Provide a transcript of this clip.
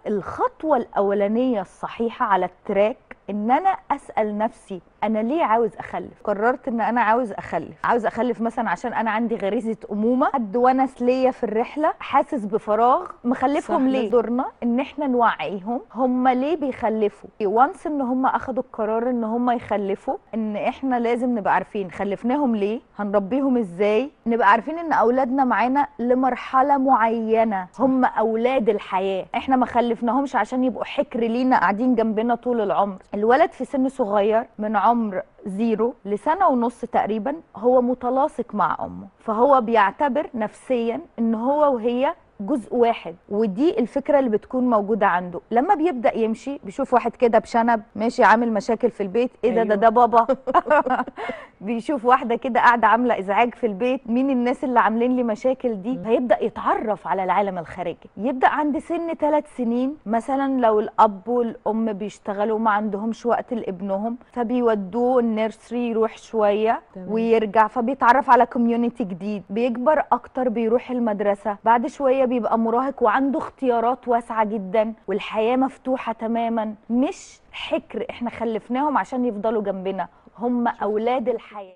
الخطوة الأولانية الصحيحة على التراك ان انا اسال نفسي انا ليه عاوز اخلف. قررت ان انا عاوز اخلف مثلا عشان انا عندي غريزه امومه، حد ونس ليا في الرحله، حاسس بفراغ، مخلفهم ليه. دورنا ان احنا نوعيهم هم ليه بيخلفوا. وانس ان هم اخدوا القرار ان هم يخلفوا، ان احنا لازم نبقى عارفين خلفناهم ليه، هنربيهم ازاي، نبقى عارفين ان اولادنا معانا لمرحله معينه، هم اولاد الحياه. احنا ما خلفناهمش عشان يبقوا حكر لينا قاعدين جنبنا طول العمر. الولد في سن صغير من عمر 0 لسنة ونص تقريبا هو متلاصق مع أمه، فهو بيعتبر نفسيا ان هو وهي جزء واحد. ودي الفكرة اللي بتكون موجودة عنده. لما بيبدأ يمشي بيشوف واحد كده بشنب ماشي عامل مشاكل في البيت، ايه ده؟ ده بابا. بيشوف واحدة كده قاعدة عاملة ازعاج في البيت، مين الناس اللي عاملين لي مشاكل دي؟ هيبدأ يتعرف على العالم الخارجي. يبدأ عند سن 3 سنين مثلا لو الأب والأم بيشتغلوا ما عندهمش وقت لابنهم، فبيودوه النيرسري يروح شوية ويرجع، فبيتعرف على كوميونيتي جديد. بيكبر أكتر بيروح المدرسة، بعد شوية بيبقى مراهق وعنده اختيارات واسعة جدا والحياة مفتوحة تماما. مش حكر، احنا خلفناهم عشان يفضلوا جنبنا، هم أولاد الحياة.